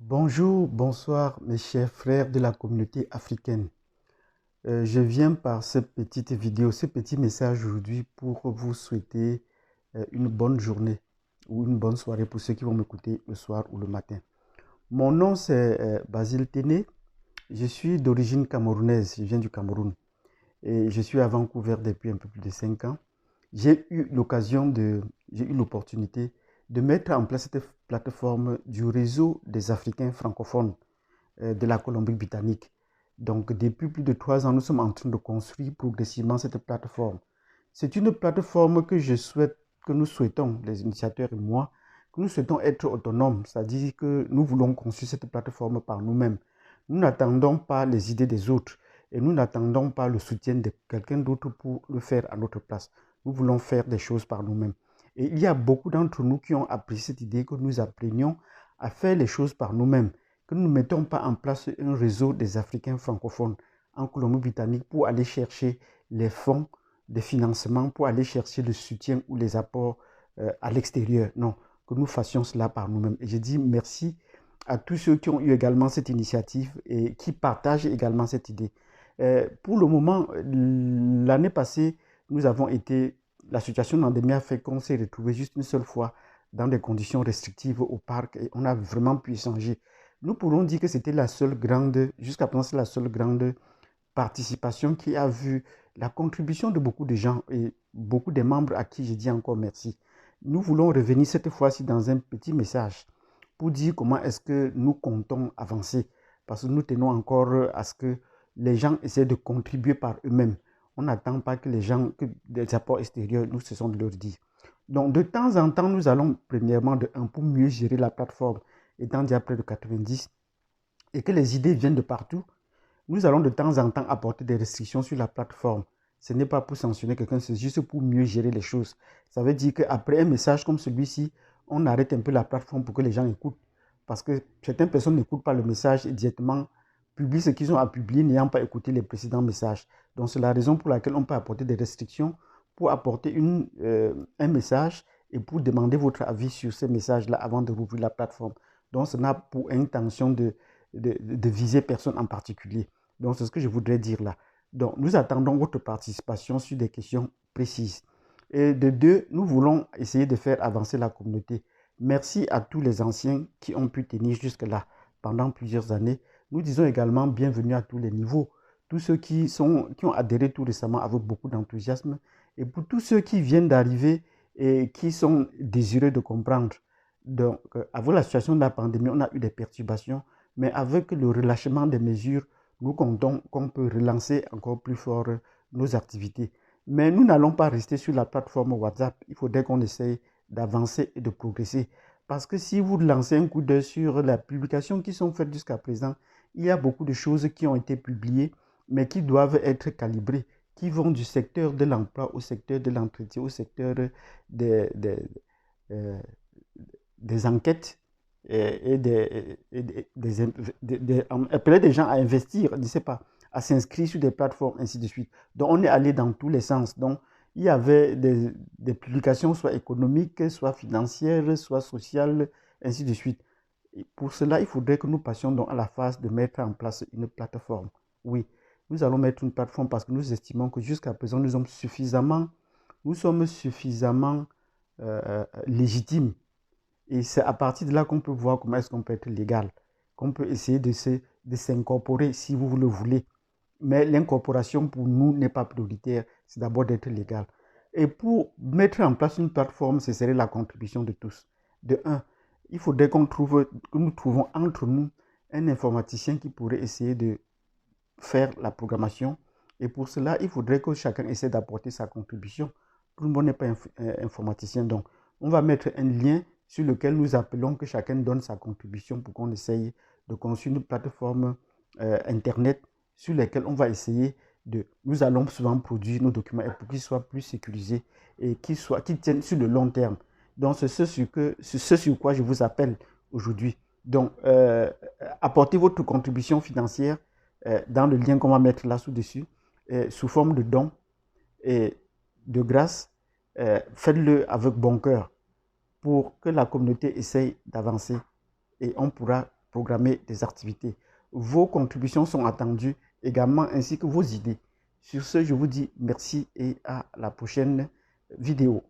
Bonjour, bonsoir mes chers frères de la communauté africaine. Je viens par cette petite vidéo, ce petit message aujourd'hui pour vous souhaiter une bonne journée ou une bonne soirée pour ceux qui vont m'écouter le soir ou le matin. Mon nom c'est Basile Téné, je suis d'origine camerounaise, je viens du Cameroun et je suis à Vancouver depuis un peu plus de 5 ans. J'ai eu l'opportunité de mettre en place cette plateforme du réseau des Africains francophones de la Colombie-Britannique. Donc, depuis plus de 3 ans, nous sommes en train de construire progressivement cette plateforme. C'est une plateforme que nous souhaitons, les initiateurs et moi, que nous souhaitons être autonomes, c'est-à-dire que nous voulons construire cette plateforme par nous-mêmes. Nous n'attendons pas les idées des autres et nous n'attendons pas le soutien de quelqu'un d'autre pour le faire à notre place. Nous voulons faire des choses par nous-mêmes. Et il y a beaucoup d'entre nous qui ont apprécié cette idée que nous apprenions à faire les choses par nous-mêmes, que nous ne mettons pas en place un réseau des Africains francophones en Colombie-Britannique pour aller chercher les fonds de financement, pour aller chercher le soutien ou les apports à l'extérieur. Non, que nous fassions cela par nous-mêmes. Et je dis merci à tous ceux qui ont eu également cette initiative et qui partagent également cette idée. Pour le moment, l'année passée, la situation d'endémie a fait qu'on s'est retrouvé juste une seule fois dans des conditions restrictives au parc et on a vraiment pu échanger. Nous pourrons dire que c'était jusqu'à présent, c'est la seule grande participation qui a vu la contribution de beaucoup de gens et beaucoup de membres à qui je dis encore merci. Nous voulons revenir cette fois-ci dans un petit message pour dire comment est-ce que nous comptons avancer. Parce que nous tenons encore à ce que les gens essaient de contribuer par eux-mêmes. On n'attend pas que que des apports extérieurs nous cessons de leur dire. Donc, de temps en temps, nous allons premièrement pour mieux gérer la plateforme, étant déjà près de 90, et que les idées viennent de partout, nous allons de temps en temps apporter des restrictions sur la plateforme. Ce n'est pas pour sanctionner quelqu'un, c'est juste pour mieux gérer les choses. Ça veut dire qu'après un message comme celui-ci, on arrête un peu la plateforme pour que les gens écoutent. Parce que certaines personnes n'écoutent pas le message et directement publient ce qu'ils ont à publier n'ayant pas écouté les précédents messages. Donc c'est la raison pour laquelle on peut apporter des restrictions pour apporter un message et pour demander votre avis sur ces messages-là avant de rouvrir la plateforme. Donc ce n'a pour intention de viser personne en particulier. Donc, c'est ce que je voudrais dire là. Donc, nous attendons votre participation sur des questions précises. Et de deux, nous voulons essayer de faire avancer la communauté. Merci à tous les anciens qui ont pu tenir jusque-là pendant plusieurs années. Nous disons également bienvenue à tous les niveaux. Tous ceux qui ont adhéré tout récemment avec beaucoup d'enthousiasme. Et pour tous ceux qui viennent d'arriver et qui sont désireux de comprendre. Donc, avec la situation de la pandémie, on a eu des perturbations. Mais avec le relâchement des mesures, nous comptons qu'on peut relancer encore plus fort nos activités. Mais nous n'allons pas rester sur la plateforme WhatsApp. Il faudrait qu'on essaye d'avancer et de progresser. Parce que si vous lancez un coup d'œil sur les publications qui sont faites jusqu'à présent, il y a beaucoup de choses qui ont été publiées, mais qui doivent être calibrées, qui vont du secteur de l'emploi au secteur de l'entretien, au secteur des, des, euh, des enquêtes et appeler des gens à investir, je ne sais pas, à s'inscrire sur des plateformes, ainsi de suite. Donc, on est allé dans tous les sens. Donc, il y avait des publications soit économiques, soit financières, soit sociales, ainsi de suite. Et pour cela, il faudrait que nous passions donc à la phase de mettre en place une plateforme. Oui, nous allons mettre une plateforme parce que nous estimons que jusqu'à présent, nous sommes suffisamment légitimes et c'est à partir de là qu'on peut voir comment est-ce qu'on peut être légal, qu'on peut essayer de s'incorporer si vous le voulez. Mais l'incorporation pour nous n'est pas prioritaire, c'est d'abord d'être légal. Et pour mettre en place une plateforme, ce serait la contribution de tous. De un, il faudrait que nous trouvons entre nous un informaticien qui pourrait essayer de faire la programmation. Et pour cela, il faudrait que chacun essaie d'apporter sa contribution. Tout le monde n'est pas informaticien. Donc, on va mettre un lien sur lequel nous appelons que chacun donne sa contribution pour qu'on essaye de construire une plateforme Internet sur laquelle on va essayer de... Nous allons souvent produire nos documents pour qu'ils soient plus sécurisés et qu'ils tiennent sur le long terme. Donc, c'est ce sur quoi je vous appelle aujourd'hui. Donc, apportez votre contribution financière dans le lien qu'on va mettre là sous-dessus, sous forme de dons et de grâce. Faites-le avec bon cœur pour que la communauté essaye d'avancer et on pourra programmer des activités. Vos contributions sont attendues également, ainsi que vos idées. Sur ce, je vous dis merci et à la prochaine vidéo.